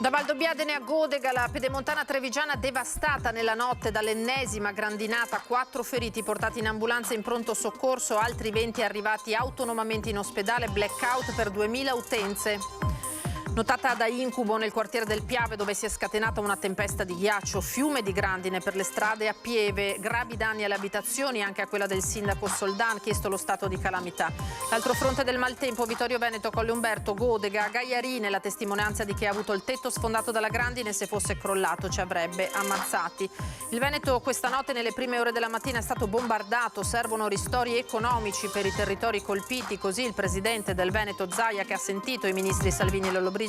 Da Valdobbiadene a Godega, la pedemontana trevigiana devastata nella notte dall'ennesima grandinata, 4 feriti portati in ambulanza in pronto soccorso, altri 20 arrivati autonomamente in ospedale, blackout per 2000 utenze. Notata da incubo nel quartiere del Piave, dove si è scatenata una tempesta di ghiaccio, fiume di grandine per le strade a Pieve, gravi danni alle abitazioni, anche a quella del sindaco Soldan, chiesto lo stato di calamità. L'altro fronte del maltempo, Vittorio Veneto, Colle Umberto, Godega, Gaiarine, la testimonianza di chi ha avuto il tetto sfondato dalla grandine, se fosse crollato ci avrebbe ammazzati. Il Veneto questa notte nelle prime ore della mattina è stato bombardato, servono ristori economici per i territori colpiti, così il presidente del Veneto Zaia, che ha sentito i ministri Salvini e Lollobrigida.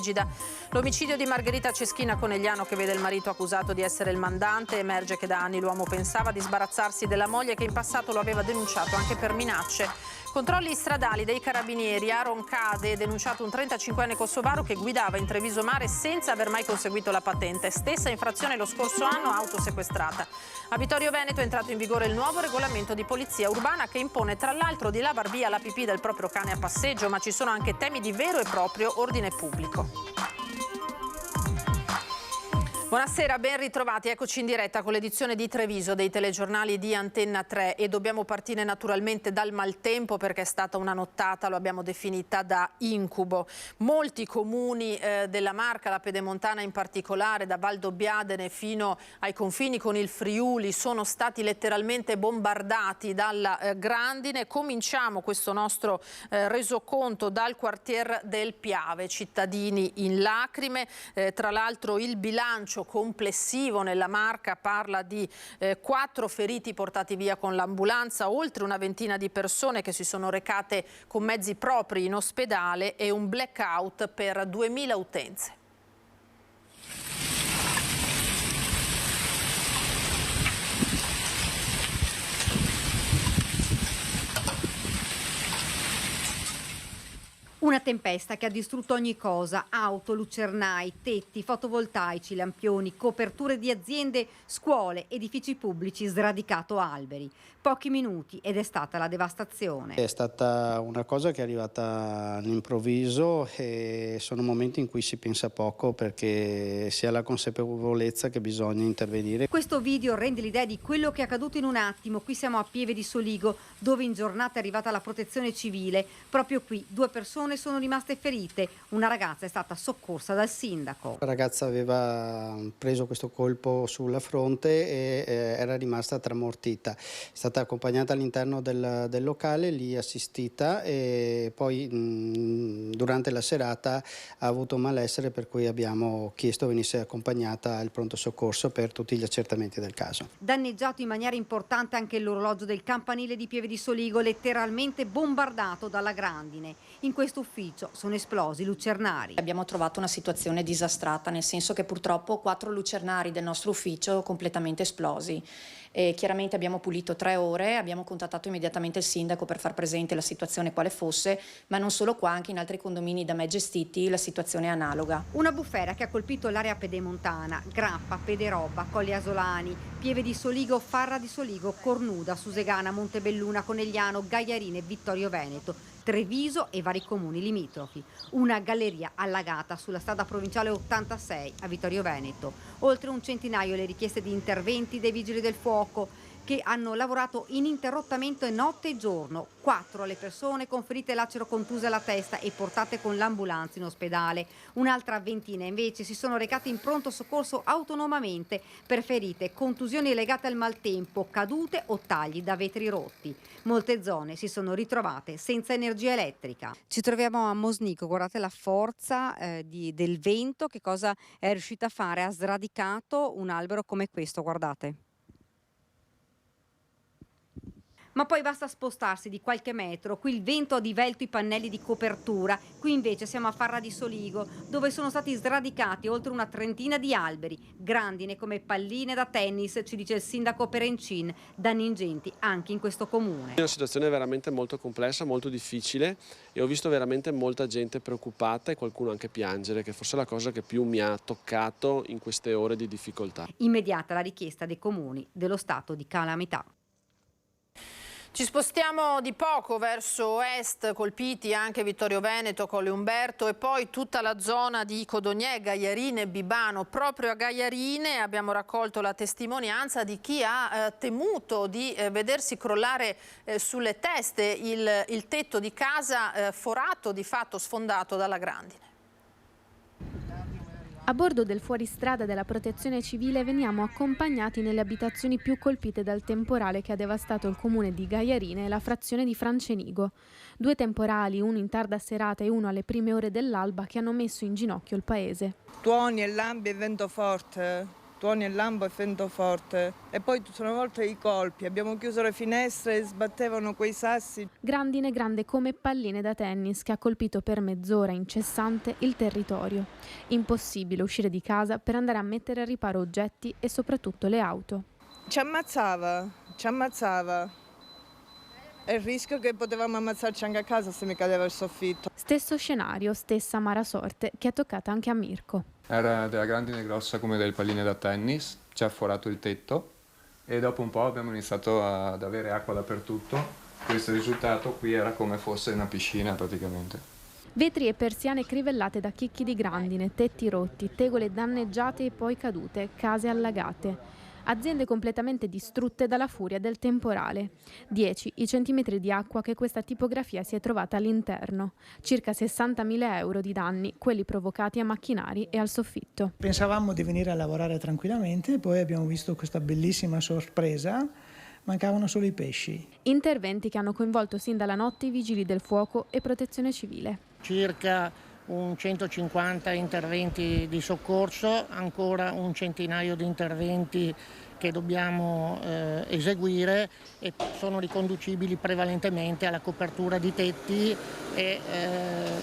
L'omicidio di Margherita Ceschina Conegliano, che vede il marito accusato di essere il mandante, emerge che da anni l'uomo pensava di sbarazzarsi della moglie, che in passato lo aveva denunciato anche per minacce. Controlli stradali dei carabinieri, a Roncade denunciato un 35enne kosovaro che guidava in Treviso Mare senza aver mai conseguito la patente. Stessa infrazione lo scorso anno, auto sequestrata. A Vittorio Veneto è entrato in vigore il nuovo regolamento di polizia urbana che impone tra l'altro di lavar via la pipì del proprio cane a passeggio, ma ci sono anche temi di vero e proprio ordine pubblico. Buonasera, ben ritrovati. Eccoci in diretta con l'edizione di Treviso dei telegiornali di Antenna 3 e dobbiamo partire naturalmente dal maltempo, perché è stata una nottata, lo abbiamo definita, da incubo. Molti comuni della Marca, la pedemontana in particolare, da Valdobbiadene fino ai confini con il Friuli, sono stati letteralmente bombardati dalla grandine. Cominciamo questo nostro resoconto dal quartier del Piave, cittadini in lacrime. Tra l'altro il bilancio complessivo nella Marca parla di 4 feriti portati via con l'ambulanza, oltre una ventina di persone che si sono recate con mezzi propri in ospedale e un blackout per 2000 utenze. Una tempesta che ha distrutto ogni cosa: auto, lucernai, tetti, fotovoltaici, lampioni, coperture di aziende, scuole, edifici pubblici, sradicato alberi. Pochi minuti ed è stata la devastazione. È stata una cosa che è arrivata all'improvviso e sono momenti in cui si pensa poco, perché si ha la consapevolezza che bisogna intervenire. Questo video rende l'idea di quello che è accaduto in un attimo. Qui siamo a Pieve di Soligo, dove in giornata è arrivata la protezione civile. Proprio qui 2 persone sono rimaste ferite. Una ragazza è stata soccorsa dal sindaco. La ragazza aveva preso questo colpo sulla fronte e era rimasta tramortita. È stata accompagnata all'interno del locale, lì assistita, e poi durante la serata ha avuto malessere, per cui abbiamo chiesto venisse accompagnata al pronto soccorso per tutti gli accertamenti del caso. Danneggiato in maniera importante anche l'orologio del campanile di Pieve di Soligo, letteralmente bombardato dalla grandine. In questo ufficio sono esplosi lucernari. Abbiamo trovato una situazione disastrata, nel senso che purtroppo 4 lucernari del nostro ufficio completamente esplosi. E chiaramente abbiamo pulito 3 ore, abbiamo contattato immediatamente il sindaco per far presente la situazione quale fosse, ma non solo qua, anche in altri condomini da me gestiti la situazione è analoga. Una bufera che ha colpito l'area pedemontana: Grappa, Pederobba, Colli Asolani, Pieve di Soligo, Farra di Soligo, Cornuda, Susegana, Montebelluna, Conegliano, Gaiarine, Vittorio Veneto, Treviso e vari comuni limitrofi. Una galleria allagata sulla strada provinciale 86 a Vittorio Veneto. Oltre un centinaio le richieste di interventi dei vigili del fuoco, che hanno lavorato ininterrottamente notte e giorno. 4 le persone con ferite lacero-contuse alla testa e portate con l'ambulanza in ospedale. Un'altra ventina invece si sono recate in pronto soccorso autonomamente per ferite, contusioni legate al maltempo, cadute o tagli da vetri rotti. Molte zone si sono ritrovate senza energia elettrica. Ci troviamo a Mosnico, guardate la forza del vento, che cosa è riuscita a fare? Ha sradicato un albero come questo, guardate. Ma poi basta spostarsi di qualche metro. Qui il vento ha divelto i pannelli di copertura. Qui invece siamo a Farra di Soligo, dove sono stati sradicati oltre una trentina di alberi. Grandine come palline da tennis, ci dice il sindaco Perencin. Danni ingenti anche in questo comune. È una situazione veramente molto complessa, molto difficile, e ho visto veramente molta gente preoccupata e qualcuno anche piangere, che forse è la cosa che più mi ha toccato in queste ore di difficoltà. Immediata la richiesta dei comuni dello stato di calamità. Ci spostiamo di poco verso est, colpiti anche Vittorio Veneto, Colle Umberto e poi tutta la zona di Codogné, Gaiarine e Bibano. Proprio a Gaiarine abbiamo raccolto la testimonianza di chi ha temuto di vedersi crollare sulle teste il tetto di casa forato, di fatto sfondato dalla grandine. A bordo del fuoristrada della Protezione Civile veniamo accompagnati nelle abitazioni più colpite dal temporale che ha devastato il comune di Gaiarine e la frazione di Francenigo. 2 temporali, uno in tarda serata e uno alle prime ore dell'alba, che hanno messo in ginocchio il paese. Tuoni e lampi e vento forte. Tuoni e lampo e vento forte. E poi sono volte i colpi. Abbiamo chiuso le finestre e sbattevano quei sassi. Grandine grande come palline da tennis che ha colpito per mezz'ora incessante il territorio. Impossibile uscire di casa per andare a mettere a riparo oggetti e soprattutto le auto. Ci ammazzava. È il rischio che potevamo ammazzarci anche a casa se mi cadeva il soffitto. Stesso scenario, stessa amara sorte che è toccata anche a Mirko. Era della grandine grossa come delle palline da tennis, ci ha forato il tetto e dopo un po' abbiamo iniziato ad avere acqua dappertutto. Questo risultato qui era come fosse una piscina praticamente. Vetri e persiane crivellate da chicchi di grandine, tetti rotti, tegole danneggiate e poi cadute, case allagate. Aziende completamente distrutte dalla furia del temporale. 10 i centimetri di acqua che questa tipografia si è trovata all'interno. Circa 60.000 euro di danni, quelli provocati a macchinari e al soffitto. Pensavamo di venire a lavorare tranquillamente, poi abbiamo visto questa bellissima sorpresa. Mancavano solo i pesci. Interventi che hanno coinvolto sin dalla notte i vigili del fuoco e Protezione Civile. Circa un 150 interventi di soccorso, ancora un centinaio di interventi che dobbiamo eseguire e sono riconducibili prevalentemente alla copertura di tetti e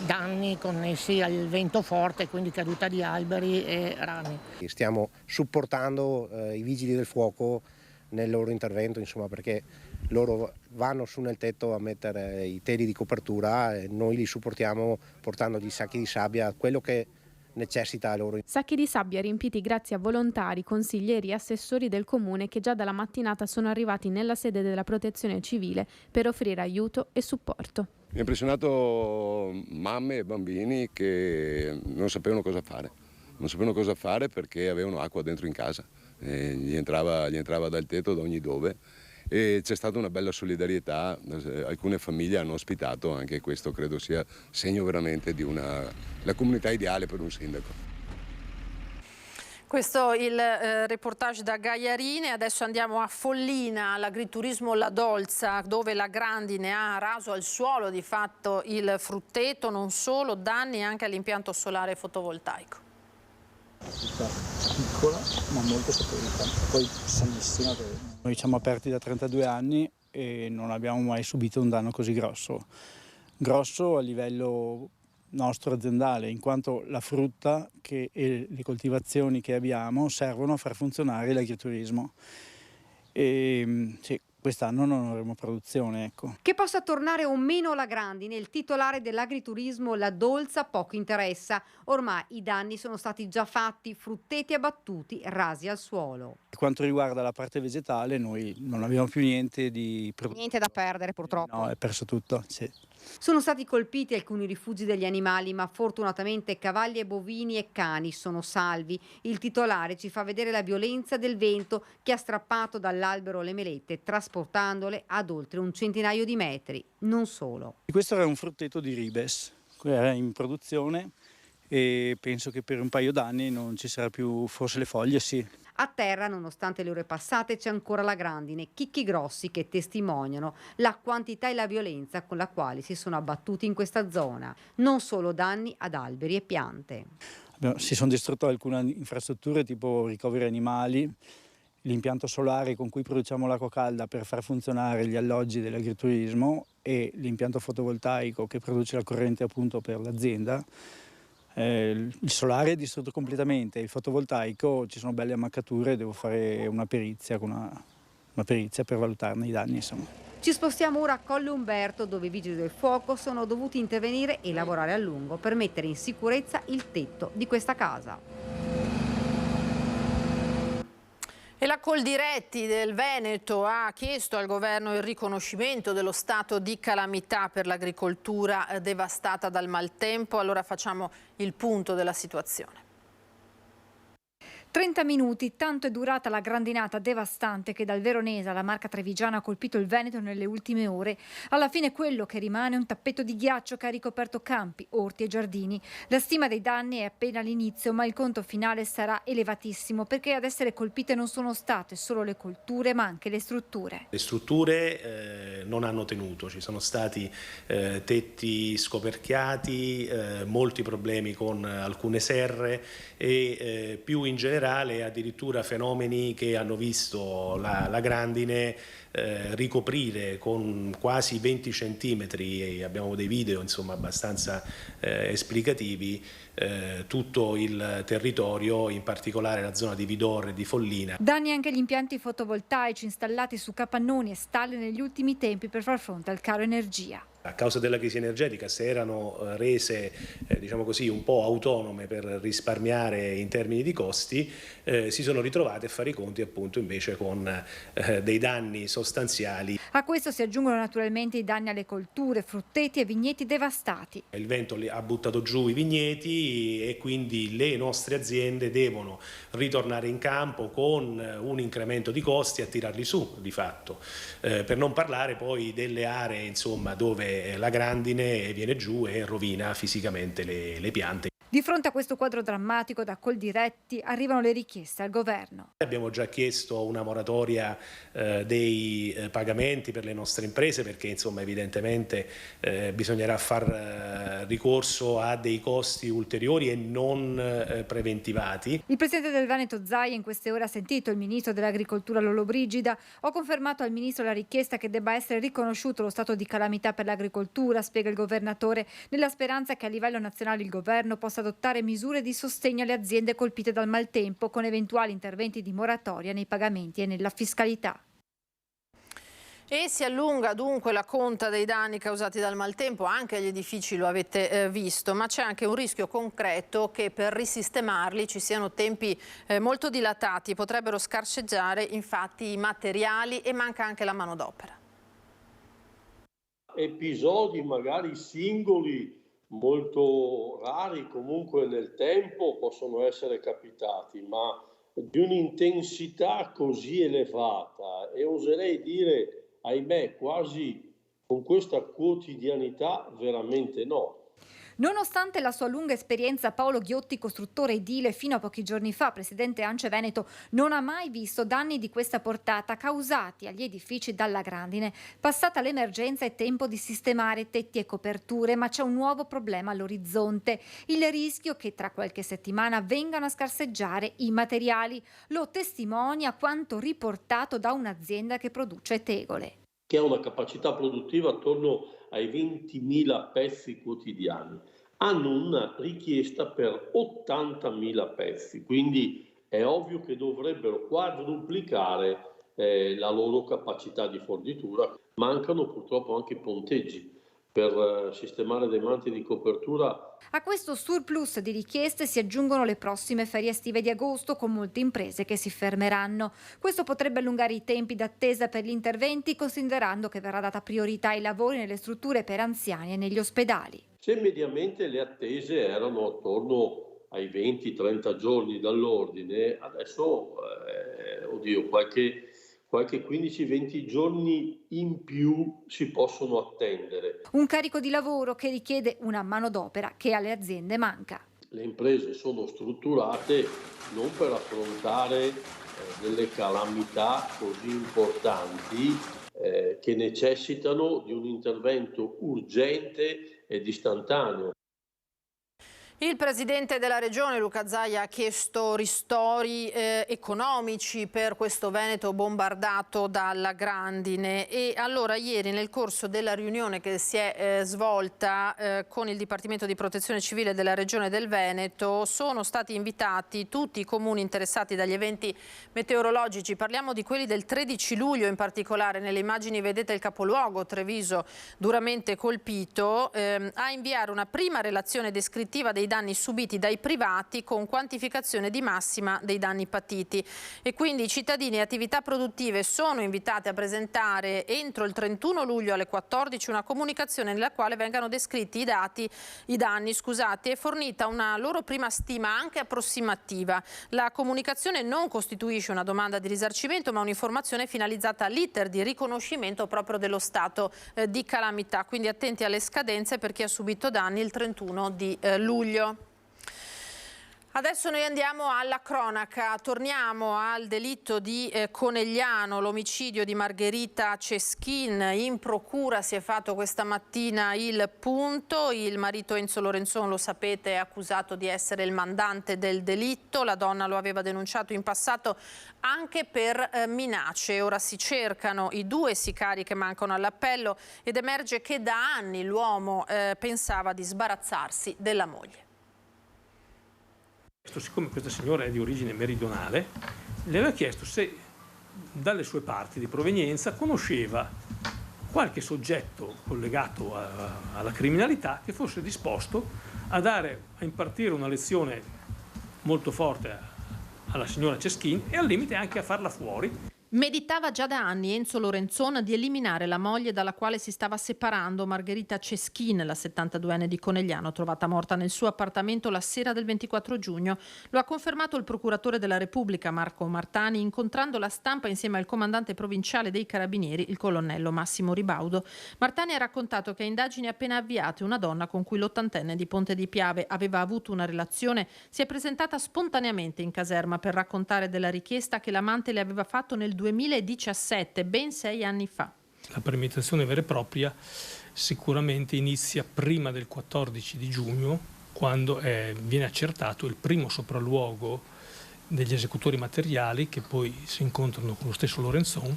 danni connessi al vento forte, quindi caduta di alberi e rami. Stiamo supportando i vigili del fuoco nel loro intervento, insomma, perché loro vanno su nel tetto a mettere i teli di copertura e noi li supportiamo portandogli sacchi di sabbia, quello che necessita loro. Sacchi di sabbia riempiti grazie a volontari, consiglieri e assessori del comune che già dalla mattinata sono arrivati nella sede della Protezione Civile per offrire aiuto e supporto. Mi ha impressionato mamme e bambini che non sapevano cosa fare perché avevano acqua dentro in casa. Gli entrava dal tetto da ogni dove e c'è stata una bella solidarietà, alcune famiglie hanno ospitato, anche questo credo sia segno veramente di la comunità ideale per un sindaco. Questo è il reportage da Gaiarine. Adesso andiamo a Follina, all'agriturismo La Dolza, dove la grandine ha raso al suolo di fatto il frutteto, non solo, danni anche all'impianto solare fotovoltaico. Tutta piccola ma molto potente, poi sanissima. Noi siamo aperti da 32 anni e non abbiamo mai subito un danno così grosso a livello nostro aziendale, in quanto la frutta e le coltivazioni che abbiamo servono a far funzionare l'agriturismo. Sì, quest'anno non avremo produzione, ecco. Che possa tornare o meno la grandine, il titolare dell'agriturismo La Dolza poco interessa. Ormai i danni sono stati già fatti, frutteti abbattuti, rasi al suolo. Per quanto riguarda la parte vegetale, noi non abbiamo più niente da perdere, purtroppo. No, è perso tutto, sì. Sono stati colpiti alcuni rifugi degli animali, ma fortunatamente cavalli e bovini e cani sono salvi. Il titolare ci fa vedere la violenza del vento che ha strappato dall'albero le melette, trasportandole ad oltre un centinaio di metri. Non solo. Questo era un frutteto di ribes, era in produzione e penso che per un paio d'anni non ci sarà più, forse le foglie sì. A terra, nonostante le ore passate, c'è ancora la grandine, chicchi grossi che testimoniano la quantità e la violenza con la quale si sono abbattuti in questa zona. Non solo danni ad alberi e piante. Si sono distrutte alcune infrastrutture tipo ricoveri animali, l'impianto solare con cui produciamo l'acqua calda per far funzionare gli alloggi dell'agriturismo e l'impianto fotovoltaico che produce la corrente appunto per l'azienda. Il solare è distrutto completamente, il fotovoltaico ci sono belle ammaccature, devo fare una perizia per valutarne i danni, insomma. Ci spostiamo ora a Colle Umberto, dove i vigili del fuoco sono dovuti intervenire e lavorare a lungo per mettere in sicurezza il tetto di questa casa. E la Coldiretti del Veneto ha chiesto al governo il riconoscimento dello stato di calamità per l'agricoltura devastata dal maltempo. Allora facciamo il punto della situazione. 30 minuti, tanto è durata la grandinata devastante che dal Veronese alla Marca Trevigiana ha colpito il Veneto nelle ultime ore. Alla fine quello che rimane è un tappeto di ghiaccio che ha ricoperto campi, orti e giardini. La stima dei danni è appena all'inizio, ma il conto finale sarà elevatissimo, perché ad essere colpite non sono state solo le colture, ma anche le strutture. Le strutture non hanno tenuto, ci sono stati tetti scoperchiati, molti problemi con alcune serre e più in generale addirittura fenomeni che hanno visto la grandine ricoprire con quasi 20 centimetri, e abbiamo dei video insomma abbastanza esplicativi, tutto il territorio, in particolare la zona di Vidorre e di Follina. Danni anche agli impianti fotovoltaici installati su capannoni e stalle negli ultimi tempi per far fronte al caro energia. A causa della crisi energetica, se erano rese diciamo così, un po' autonome per risparmiare in termini di costi, si sono ritrovate a fare i conti appunto invece con dei danni sostanziali. A questo si aggiungono naturalmente i danni alle colture, frutteti e vigneti devastati. Il vento ha buttato giù i vigneti e quindi le nostre aziende devono ritornare in campo con un incremento di costi a tirarli su di fatto, per non parlare poi delle aree insomma dove la grandine viene giù e rovina fisicamente le piante. Di fronte a questo quadro drammatico, da Coldiretti arrivano le richieste al governo. Abbiamo già chiesto una moratoria dei pagamenti per le nostre imprese, perché insomma evidentemente bisognerà far ricorso a dei costi ulteriori e non preventivati. Il presidente del Veneto Zaia in queste ore ha sentito il ministro dell'agricoltura Lollobrigida. Ho confermato al ministro la richiesta che debba essere riconosciuto lo stato di calamità per l'agricoltura, spiega il governatore, nella speranza che a livello nazionale il governo possa adottare misure di sostegno alle aziende colpite dal maltempo, con eventuali interventi di moratoria nei pagamenti e nella fiscalità. E si allunga dunque la conta dei danni causati dal maltempo, anche agli edifici lo avete visto, ma c'è anche un rischio concreto che per risistemarli ci siano tempi molto dilatati, potrebbero scarseggiare infatti i materiali e manca anche la manodopera. Episodi magari singoli molto rari comunque nel tempo possono essere capitati, ma di un'intensità così elevata e oserei dire ahimè quasi con questa quotidianità veramente no. Nonostante la sua lunga esperienza, Paolo Ghiotti, costruttore edile fino a pochi giorni fa, presidente ANCE Veneto, non ha mai visto danni di questa portata causati agli edifici dalla grandine. Passata l'emergenza è tempo di sistemare tetti e coperture, ma c'è un nuovo problema all'orizzonte: il rischio che tra qualche settimana vengano a scarseggiare i materiali. Lo testimonia quanto riportato da un'azienda che produce tegole, che ha una capacità produttiva attorno ai 20.000 pezzi quotidiani, hanno una richiesta per 80.000 pezzi, quindi è ovvio che dovrebbero quadruplicare la loro capacità di fornitura. Mancano purtroppo anche i ponteggi per sistemare dei manti di copertura. A questo surplus di richieste si aggiungono le prossime ferie estive di agosto, con molte imprese che si fermeranno. Questo potrebbe allungare i tempi d'attesa per gli interventi, considerando che verrà data priorità ai lavori nelle strutture per anziani e negli ospedali. Se mediamente le attese erano attorno ai 20-30 giorni dall'ordine, adesso qualche 15-20 giorni in più si possono attendere. Un carico di lavoro che richiede una manodopera che alle aziende manca. Le imprese sono strutturate non per affrontare delle calamità così importanti che necessitano di un intervento urgente ed istantaneo. Il presidente della regione Luca Zaia ha chiesto ristori economici per questo Veneto bombardato dalla grandine, e allora ieri nel corso della riunione che si è svolta con il Dipartimento di Protezione Civile della regione del Veneto sono stati invitati tutti i comuni interessati dagli eventi meteorologici. Parliamo di quelli del 13 luglio in particolare. Nelle immagini vedete il capoluogo Treviso duramente colpito, a inviare una prima relazione descrittiva dei dei danni subiti dai privati con quantificazione di massima dei danni patiti. E quindi i cittadini e attività produttive sono invitati a presentare entro il 31 luglio alle 14 una comunicazione nella quale vengano descritti i danni, e fornita una loro prima stima anche approssimativa. La comunicazione non costituisce una domanda di risarcimento, ma un'informazione finalizzata all'iter di riconoscimento proprio dello stato di calamità. Quindi attenti alle scadenze per chi ha subito danni il 31 di luglio. Adesso noi andiamo alla cronaca, torniamo al delitto di Conegliano, l'omicidio di Margherita Ceschin. In procura si è fatto questa mattina il punto, il marito Enzo Lorenzon, lo sapete, è accusato di essere il mandante del delitto, la donna lo aveva denunciato in passato anche per minacce. Ora si cercano i 2 sicari che mancano all'appello ed emerge che da anni l'uomo pensava di sbarazzarsi della moglie. Siccome questa signora è di origine meridionale, le aveva chiesto se dalle sue parti di provenienza conosceva qualche soggetto collegato alla criminalità che fosse disposto a impartire una lezione molto forte alla signora Ceschin e al limite anche a farla fuori. Meditava già da anni Enzo Lorenzon di eliminare la moglie dalla quale si stava separando, Margherita Ceschin, la 72enne di Conegliano, trovata morta nel suo appartamento la sera del 24 giugno. Lo ha confermato il procuratore della Repubblica, Marco Martani, incontrando la stampa insieme al comandante provinciale dei Carabinieri, il colonnello Massimo Ribaudo. Martani ha raccontato che a indagini appena avviate una donna con cui l'80enne di Ponte di Piave aveva avuto una relazione si è presentata spontaneamente in caserma per raccontare della richiesta che l'amante le aveva fatto nel 2017, ben 6 anni fa. La premeditazione vera e propria sicuramente inizia prima del 14 di giugno, quando viene accertato il primo sopralluogo degli esecutori materiali che poi si incontrano con lo stesso Lorenzon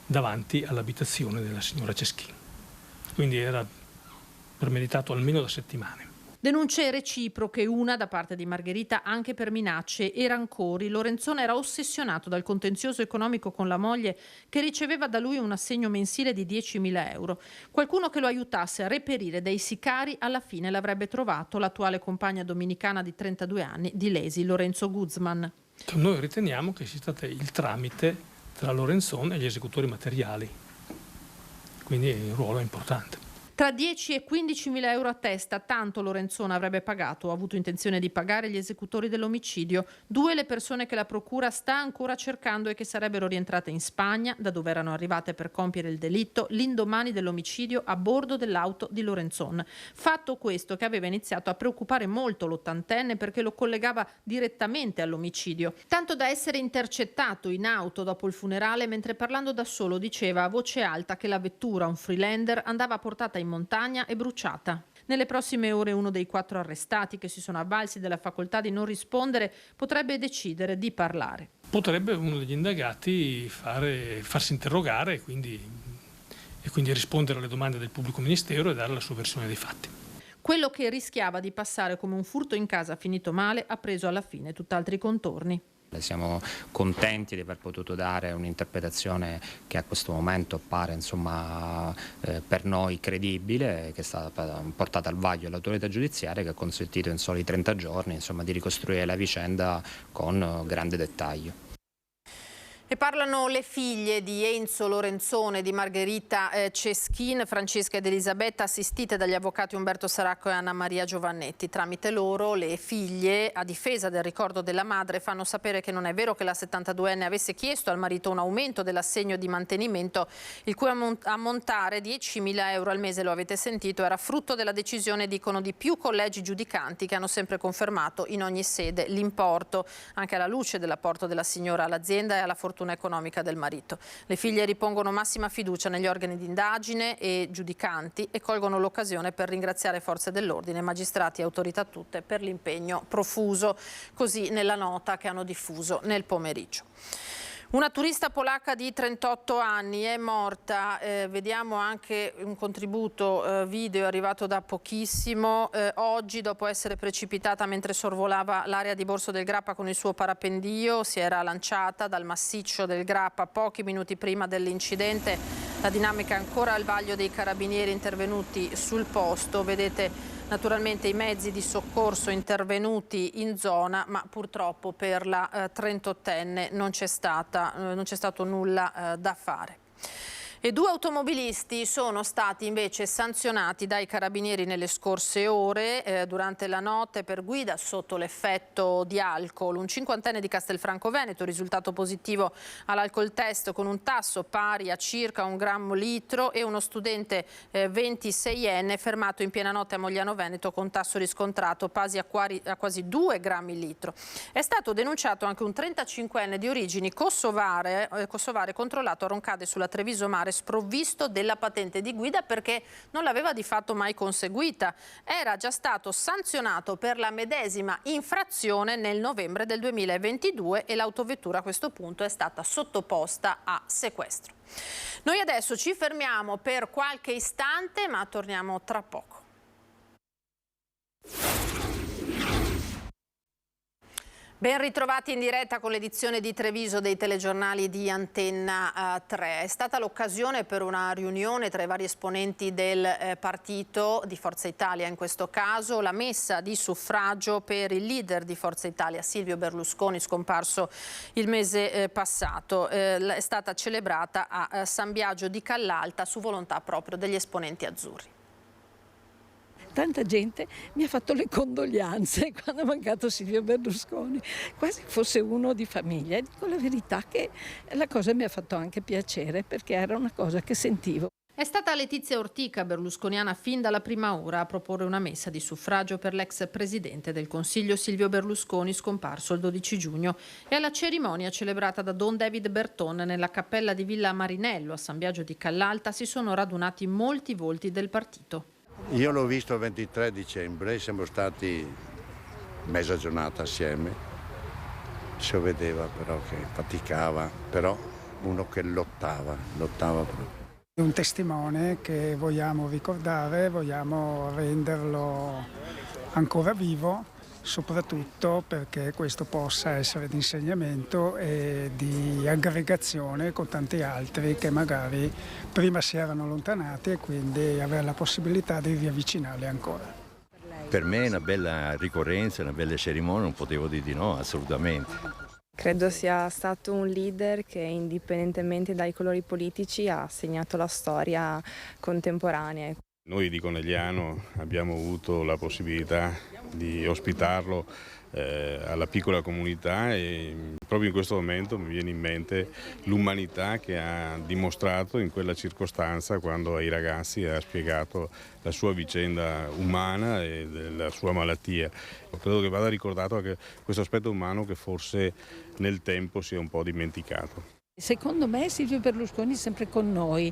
davanti all'abitazione della signora Ceschin. Quindi era premeditato almeno da settimane. Denunce reciproche, una da parte di Margherita anche per minacce e rancori. Lorenzon era ossessionato dal contenzioso economico con la moglie che riceveva da lui un assegno mensile di 10.000 euro. Qualcuno che lo aiutasse a reperire dei sicari alla fine l'avrebbe trovato, l'attuale compagna dominicana di 32 anni di Lesi, Lorenzo Guzman. Noi riteniamo che sia stato il tramite tra Lorenzon e gli esecutori materiali, quindi il ruolo è importante. Tra 10 e 15.000 euro a testa, tanto Lorenzon avrebbe pagato o avuto intenzione di pagare gli esecutori dell'omicidio. 2 le persone che la procura sta ancora cercando e che sarebbero rientrate in Spagna, da dove erano arrivate per compiere il delitto, l'indomani dell'omicidio a bordo dell'auto di Lorenzon. Fatto questo che aveva iniziato a preoccupare molto l'80enne perché lo collegava direttamente all'omicidio. Tanto da essere intercettato in auto dopo il funerale mentre parlando da solo diceva a voce alta che la vettura, un Freelander, andava portata in montagna e bruciata. Nelle prossime ore uno dei 4 arrestati che si sono avvalsi della facoltà di non rispondere potrebbe decidere di parlare. Potrebbe uno degli indagati farsi interrogare e quindi rispondere alle domande del pubblico ministero e dare la sua versione dei fatti. Quello che rischiava di passare come un furto in casa finito male ha preso alla fine tutt'altri contorni. Siamo contenti di aver potuto dare un'interpretazione che a questo momento appare per noi credibile, che è stata portata al vaglio dell'autorità giudiziaria, che ha consentito in soli 30 giorni di ricostruire la vicenda con grande dettaglio. E parlano le figlie di Enzo Lorenzon e di Margherita Ceschin, Francesca ed Elisabetta, assistite dagli avvocati Umberto Saracco e Anna Maria Giovannetti. Tramite loro le figlie, a difesa del ricordo della madre, fanno sapere che non è vero che la 72enne avesse chiesto al marito un aumento dell'assegno di mantenimento, il cui ammontare 10.000 euro al mese, lo avete sentito, era frutto della decisione, dicono, di più collegi giudicanti che hanno sempre confermato in ogni sede l'importo, anche alla luce dell'apporto della signora all'azienda e alla fortuna economica del marito. Le figlie ripongono massima fiducia negli organi di indagine e giudicanti e colgono l'occasione per ringraziare forze dell'ordine, magistrati e autorità tutte per l'impegno profuso, così nella nota che hanno diffuso nel pomeriggio. Una turista polacca di 38 anni è morta, vediamo anche un contributo video arrivato da pochissimo, oggi dopo essere precipitata mentre sorvolava l'area di Borso del Grappa con il suo parapendio, si era lanciata dal massiccio del Grappa pochi minuti prima dell'incidente. La dinamica è ancora al vaglio dei carabinieri intervenuti sul posto, vedete naturalmente i mezzi di soccorso intervenuti in zona, ma purtroppo per la 38enne non c'è stato nulla da fare. E 2 automobilisti sono stati invece sanzionati dai carabinieri nelle scorse ore durante la notte per guida sotto l'effetto di alcol. Un 50enne di Castelfranco Veneto, risultato positivo all'alcol test con un tasso pari a circa 1 grammo litro, e uno studente 26enne fermato in piena notte a Mogliano Veneto con tasso riscontrato pari a quasi 2 grammi litro. È stato denunciato anche un 35enne di origini kosovare controllato a Roncade sulla Treviso Mare, sprovvisto della patente di guida perché non l'aveva di fatto mai conseguita. Era già stato sanzionato per la medesima infrazione nel novembre del 2022 e l'autovettura a questo punto è stata sottoposta a sequestro. Noi adesso ci fermiamo per qualche istante, ma torniamo tra poco. Ben ritrovati in diretta con l'edizione di Treviso dei telegiornali di Antenna 3. È stata l'occasione per una riunione tra i vari esponenti del partito di Forza Italia, in questo caso la messa di suffragio per il leader di Forza Italia, Silvio Berlusconi, scomparso il mese passato. È stata celebrata a San Biagio di Callalta su volontà proprio degli esponenti azzurri. Tanta gente mi ha fatto le condoglianze quando è mancato Silvio Berlusconi, quasi fosse uno di famiglia. E dico la verità che la cosa mi ha fatto anche piacere perché era una cosa che sentivo. È stata Letizia Ortica, berlusconiana fin dalla prima ora, a proporre una messa di suffragio per l'ex presidente del Consiglio Silvio Berlusconi, scomparso il 12 giugno, e alla cerimonia celebrata da Don David Berton nella cappella di Villa Marinello a San Biagio di Callalta si sono radunati molti volti del partito. Io l'ho visto il 23 dicembre, siamo stati mezza giornata assieme, si vedeva però che faticava, però uno che lottava proprio. È un testimone che vogliamo ricordare, vogliamo renderlo ancora vivo, soprattutto perché questo possa essere di insegnamento e di aggregazione con tanti altri che magari prima si erano allontanati e quindi avere la possibilità di riavvicinarli ancora. Per me è una bella ricorrenza, una bella cerimonia, non potevo dire di no, assolutamente. Credo sia stato un leader che indipendentemente dai colori politici ha segnato la storia contemporanea. Noi di Conegliano abbiamo avuto la possibilità di ospitarlo alla piccola comunità e proprio in questo momento mi viene in mente l'umanità che ha dimostrato in quella circostanza quando ai ragazzi ha spiegato la sua vicenda umana e della sua malattia. Credo che vada ricordato anche questo aspetto umano che forse nel tempo si è un po' dimenticato. Secondo me Silvio Berlusconi è sempre con noi,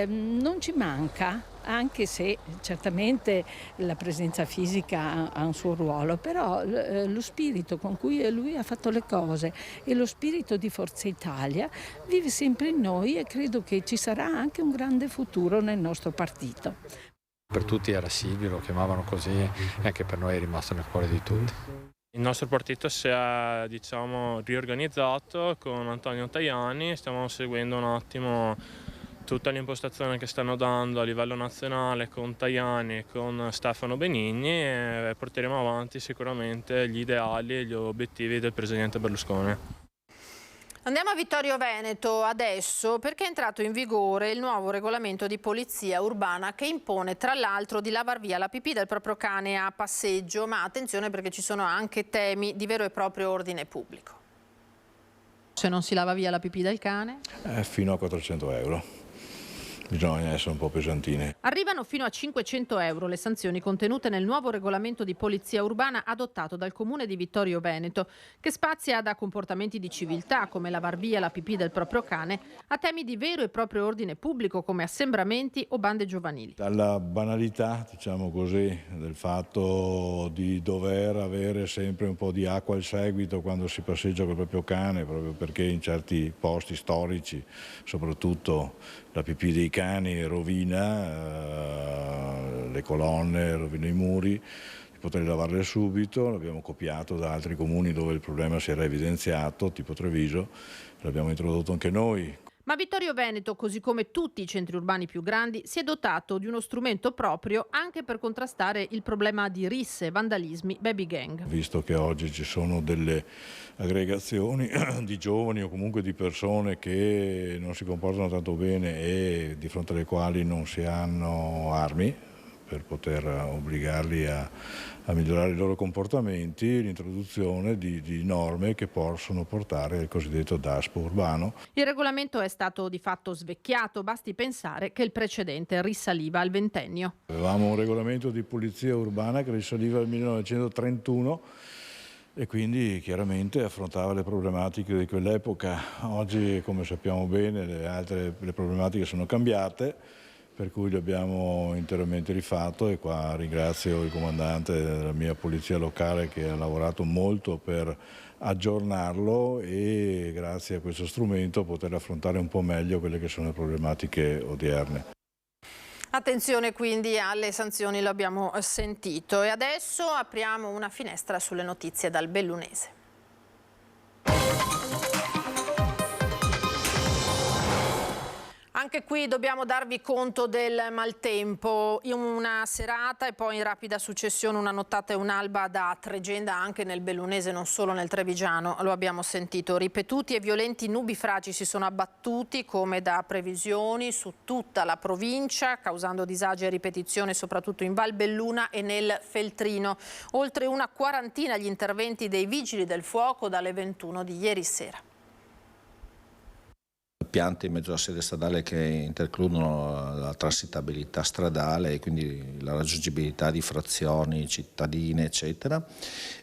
non ci manca, anche se certamente la presenza fisica ha un suo ruolo, però lo spirito con cui lui ha fatto le cose e lo spirito di Forza Italia vive sempre in noi e credo che ci sarà anche un grande futuro nel nostro partito. Per tutti era Silvio, lo chiamavano così e anche per noi è rimasto nel cuore di tutti. Il nostro partito si è riorganizzato con Antonio Tajani, stiamo seguendo un attimo tutta l'impostazione che stanno dando a livello nazionale con Tajani e con Stefano Benigni e porteremo avanti sicuramente gli ideali e gli obiettivi del presidente Berlusconi. Andiamo a Vittorio Veneto adesso perché è entrato in vigore il nuovo regolamento di polizia urbana che impone tra l'altro di lavar via la pipì del proprio cane a passeggio, ma attenzione perché ci sono anche temi di vero e proprio ordine pubblico. Se non si lava via la pipì del cane? Fino a 400 euro. Bisogna essere un po' pesantine. Arrivano fino a 500 euro le sanzioni contenute nel nuovo regolamento di polizia urbana adottato dal comune di Vittorio Veneto, che spazia da comportamenti di civiltà come lavar via la pipì del proprio cane a temi di vero e proprio ordine pubblico come assembramenti o bande giovanili. Dalla banalità, diciamo così, del fatto di dover avere sempre un po' di acqua al seguito quando si passeggia col proprio cane, proprio perché in certi posti storici, soprattutto la pipì dei cani rovina le colonne, rovina i muri, di poter lavarle subito. L'abbiamo copiato da altri comuni dove il problema si era evidenziato, tipo Treviso, l'abbiamo introdotto anche noi. Ma Vittorio Veneto, così come tutti i centri urbani più grandi, si è dotato di uno strumento proprio anche per contrastare il problema di risse, vandalismi, baby gang. Visto che oggi ci sono delle aggregazioni di giovani o comunque di persone che non si comportano tanto bene e di fronte alle quali non si hanno armi per poter obbligarli a migliorare i loro comportamenti, l'introduzione di norme che possono portare al cosiddetto DASPO urbano. Il regolamento è stato di fatto svecchiato, basti pensare che il precedente risaliva al ventennio. Avevamo un regolamento di polizia urbana che risaliva al 1931 e quindi chiaramente affrontava le problematiche di quell'epoca. Oggi, come sappiamo bene, le problematiche sono cambiate, per cui l'abbiamo interamente rifatto, e qua ringrazio il comandante della mia polizia locale che ha lavorato molto per aggiornarlo e grazie a questo strumento poter affrontare un po' meglio quelle che sono le problematiche odierne. Attenzione quindi alle sanzioni, lo abbiamo sentito. E adesso apriamo una finestra sulle notizie dal Bellunese. Anche qui dobbiamo darvi conto del maltempo, una serata e poi in rapida successione una nottata e un'alba da tregenda anche nel Bellunese, non solo nel Trevigiano, lo abbiamo sentito. Ripetuti e violenti nubifragi si sono abbattuti come da previsioni su tutta la provincia, causando disagi e ripetizione soprattutto in Val Belluna e nel Feltrino. Oltre una quarantina gli interventi dei Vigili del Fuoco dalle 21 di ieri sera. Piante in mezzo alla sede stradale che intercludono la transitabilità stradale e quindi la raggiungibilità di frazioni cittadine eccetera,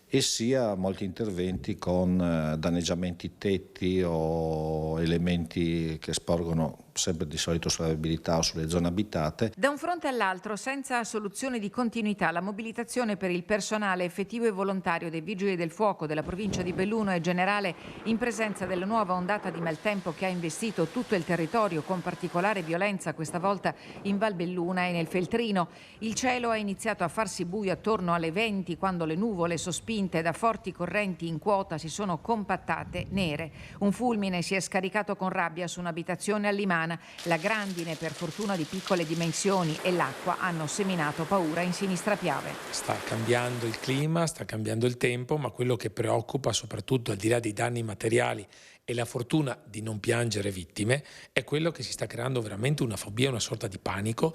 e sia molti interventi con danneggiamenti tetti o elementi che sporgono sempre di solito sulla viabilità o sulle zone abitate. Da un fronte all'altro, senza soluzione di continuità, la mobilitazione per il personale effettivo e volontario dei Vigili del Fuoco della provincia di Belluno è generale in presenza della nuova ondata di maltempo che ha investito tutto il territorio con particolare violenza questa volta in Val Belluna e nel Feltrino. Il cielo ha iniziato a farsi buio attorno alle 20 quando le nuvole sospinte da forti correnti in quota si sono compattate nere. Un fulmine si è scaricato con rabbia su un'abitazione a Limana. La grandine, per fortuna di piccole dimensioni, e l'acqua hanno seminato paura in Sinistra Piave. Sta cambiando il clima, sta cambiando il tempo, ma quello che preoccupa soprattutto, al di là dei danni materiali e la fortuna di non piangere vittime, è quello che si sta creando veramente una fobia, una sorta di panico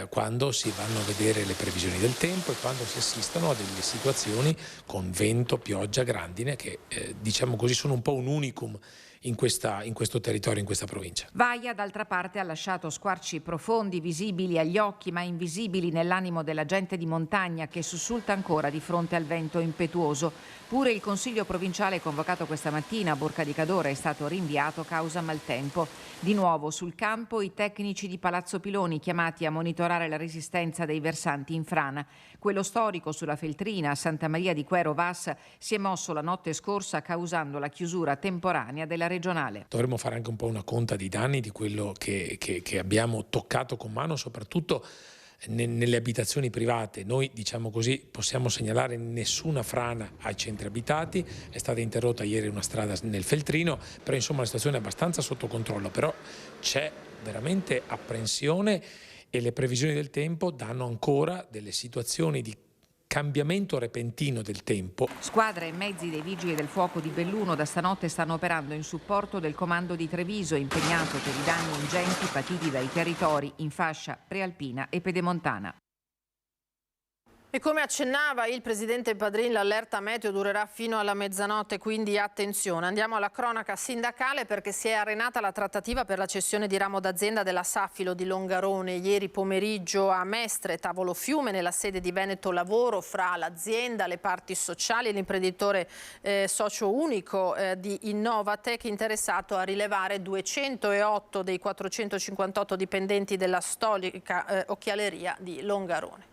quando si vanno a vedere le previsioni del tempo e quando si assistono a delle situazioni con vento, pioggia, grandine che diciamo così sono un po' un unicum in questo territorio, in questa provincia. Vaia, d'altra parte, ha lasciato squarci profondi, visibili agli occhi ma invisibili nell'animo della gente di montagna che sussulta ancora di fronte al vento impetuoso. Pure il Consiglio provinciale convocato questa mattina a Borca di Cadore è stato rinviato causa maltempo. Di nuovo sul campo i tecnici di Palazzo Piloni chiamati a monitorare la resistenza dei versanti in frana. Quello storico sulla Feltrina a Santa Maria di Quero Vas si è mosso la notte scorsa causando la chiusura temporanea della regionale. Dovremmo fare anche un po' una conta di danni di quello che abbiamo toccato con mano, soprattutto nelle abitazioni private. Noi, diciamo così, possiamo segnalare nessuna frana ai centri abitati, è stata interrotta ieri una strada nel Feltrino, però insomma la situazione è abbastanza sotto controllo, però c'è veramente apprensione e le previsioni del tempo danno ancora delle situazioni di cambiamento repentino del tempo. Squadre e mezzi dei Vigili del Fuoco di Belluno da stanotte stanno operando in supporto del comando di Treviso, impegnato per i danni ingenti patiti dai territori in fascia prealpina e pedemontana. E come accennava il presidente Padrin, l'allerta meteo durerà fino alla mezzanotte, quindi attenzione. Andiamo alla cronaca sindacale perché si è arenata la trattativa per la cessione di ramo d'azienda della Safilo di Longarone. Ieri pomeriggio a Mestre, tavolo Fiume, nella sede di Veneto Lavoro, fra l'azienda, le parti sociali e l'imprenditore socio unico di Innovatec, interessato a rilevare 208 dei 458 dipendenti della storica occhialeria di Longarone.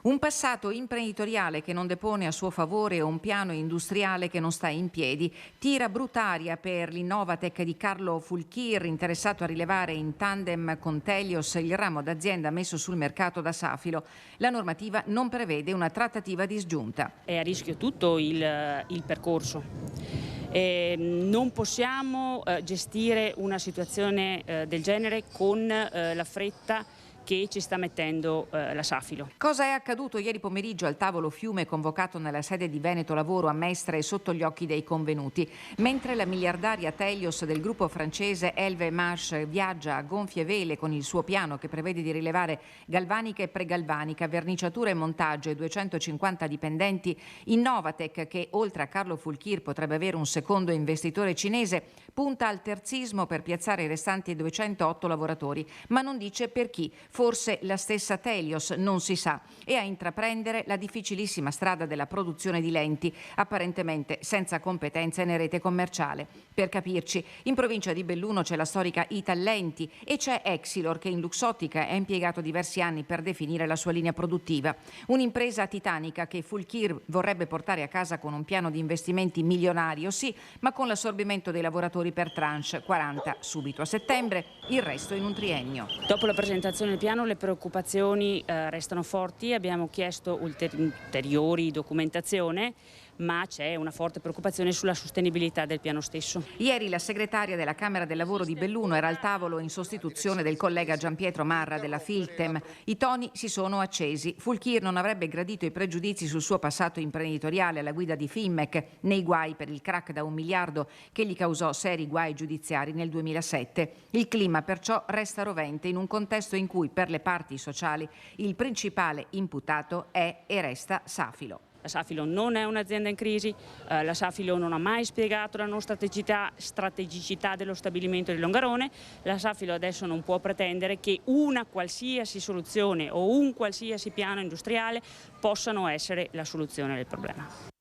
Un passato imprenditoriale che non depone a suo favore o un piano industriale che non sta in piedi. Tira brutaria per l'Innovatec di Carlo Fulchir, interessato a rilevare in tandem con Telios il ramo d'azienda messo sul mercato da Safilo. La normativa non prevede una trattativa disgiunta. È a rischio tutto il percorso. Non possiamo gestire una situazione del genere con la fretta che ci sta mettendo la Safilo. Cosa è accaduto ieri pomeriggio al tavolo Fiume convocato nella sede di Veneto Lavoro a Mestre e sotto gli occhi dei convenuti? Mentre la miliardaria Telios del gruppo francese LVMH viaggia a gonfie vele con il suo piano che prevede di rilevare galvanica e pregalvanica, verniciatura e montaggio e 250 dipendenti, Innovatec, che oltre a Carlo Fulchir potrebbe avere un secondo investitore cinese, punta al terzismo per piazzare i restanti 208 lavoratori, ma non dice per chi. Forse la stessa Telios, non si sa, e a intraprendere la difficilissima strada della produzione di lenti, apparentemente senza competenze né rete commerciale. Per capirci, in provincia di Belluno c'è la storica Itallenti e c'è Exilor che in Luxottica ha impiegato diversi anni per definire la sua linea produttiva. Un'impresa titanica che Fulchir vorrebbe portare a casa con un piano di investimenti milionario, sì, ma con l'assorbimento dei lavoratori per tranche, 40 subito a settembre, il resto in un triennio. Dopo la presentazione del piano le preoccupazioni restano forti, abbiamo chiesto ulteriori documentazione, ma c'è una forte preoccupazione sulla sostenibilità del piano stesso. Ieri la segretaria della Camera del Lavoro di Belluno era al tavolo in sostituzione del collega Gianpietro Marra della Filtem. I toni si sono accesi. Fulchir non avrebbe gradito i pregiudizi sul suo passato imprenditoriale alla guida di Fimmec, nei guai per il crack da 1 miliardo che gli causò seri guai giudiziari nel 2007. Il clima perciò resta rovente in un contesto in cui per le parti sociali il principale imputato è e resta Safilo. La Safilo non è un'azienda in crisi, la Safilo non ha mai spiegato la non strategicità dello stabilimento di Longarone, la Safilo adesso non può pretendere che una qualsiasi soluzione o un qualsiasi piano industriale possano essere la soluzione del problema.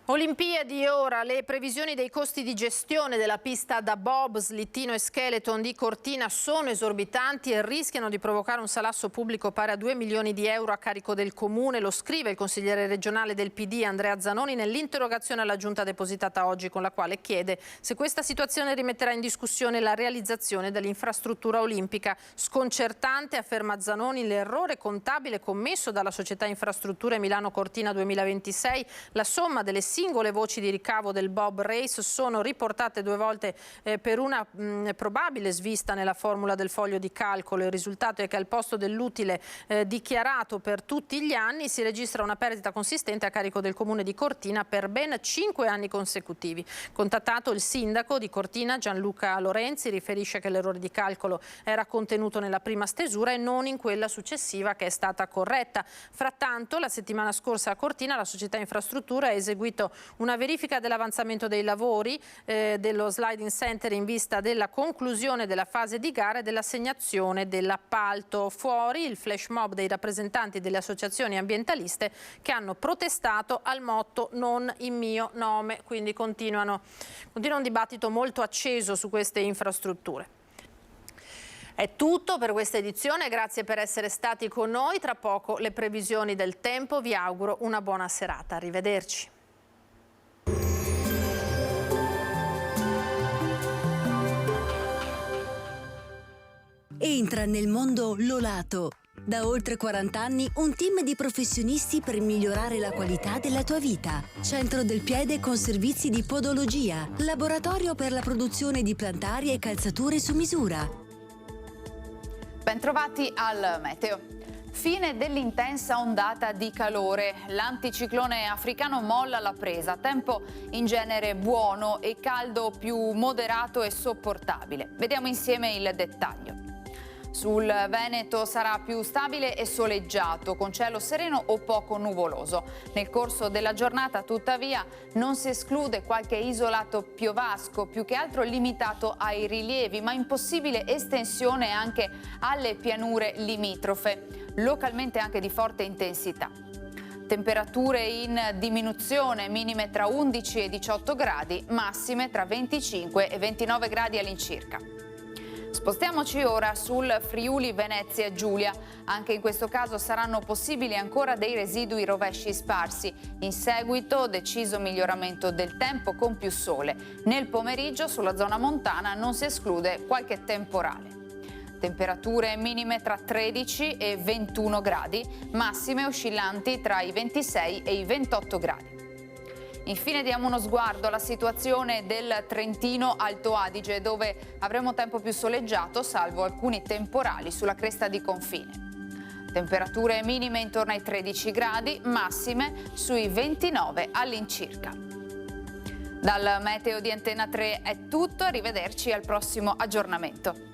Olimpiadi ora, le previsioni dei costi di gestione della pista da bob, slittino e skeleton di Cortina sono esorbitanti e rischiano di provocare un salasso pubblico pari a 2 milioni di euro a carico del Comune. Lo scrive il consigliere regionale del PD Andrea Zanoni nell'interrogazione alla Giunta depositata oggi, con la quale chiede se questa situazione rimetterà in discussione la realizzazione dell'infrastruttura olimpica. Sconcertante, afferma Zanoni, l'errore contabile commesso dalla società Infrastrutture Milano Cortina 2026, la somma delle singole voci di ricavo del Bob Race sono riportate 2 volte per una probabile svista nella formula del foglio di calcolo. Il risultato è che al posto dell'utile dichiarato per tutti gli anni si registra una perdita consistente a carico del Comune di Cortina per ben 5 anni consecutivi. Contattato il sindaco di Cortina Gianluca Lorenzi riferisce che l'errore di calcolo era contenuto nella prima stesura e non in quella successiva, che è stata corretta. Frattanto la settimana scorsa a Cortina la società Infrastrutture ha eseguito una verifica dell'avanzamento dei lavori dello sliding center in vista della conclusione della fase di gara e dell'assegnazione dell'appalto. Fuori il flash mob dei rappresentanti delle associazioni ambientaliste che hanno protestato al motto "non in mio nome", quindi continua un dibattito molto acceso su queste infrastrutture. È tutto per questa edizione, grazie per essere stati con noi. Tra poco le previsioni del tempo, vi auguro una buona serata, arrivederci. Entra nel mondo Lolato. Da oltre 40 anni un team di professionisti per migliorare la qualità della tua vita. Centro del piede con servizi di podologia, laboratorio per la produzione di plantari e calzature su misura. Bentrovati al meteo. Fine dell'intensa ondata di calore. L'anticiclone africano molla la presa. Tempo in genere buono e caldo più moderato e sopportabile. Vediamo insieme il dettaglio. Sul Veneto sarà più stabile e soleggiato, con cielo sereno o poco nuvoloso. Nel corso della giornata, tuttavia, non si esclude qualche isolato piovasco, più che altro limitato ai rilievi, ma in possibile estensione anche alle pianure limitrofe, localmente anche di forte intensità. Temperature in diminuzione, minime tra 11 e 18 gradi, massime tra 25 e 29 gradi all'incirca. Spostiamoci ora sul Friuli Venezia Giulia. Anche in questo caso saranno possibili ancora dei residui rovesci sparsi. In seguito deciso miglioramento del tempo con più sole. Nel pomeriggio sulla zona montana non si esclude qualche temporale. Temperature minime tra 13 e 21 gradi, massime oscillanti tra i 26 e i 28 gradi. Infine diamo uno sguardo alla situazione del Trentino Alto Adige, dove avremo tempo più soleggiato, salvo alcuni temporali sulla cresta di confine. Temperature minime intorno ai 13 gradi, massime sui 29 all'incirca. Dal meteo di Antenna 3 è tutto, arrivederci al prossimo aggiornamento.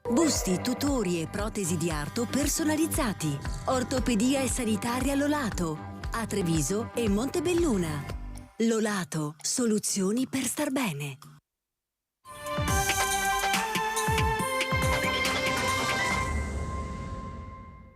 Busti, tutori e protesi di arto personalizzati. Ortopedia e sanitaria Lolato. A Treviso e Montebelluna. Lolato, soluzioni per star bene.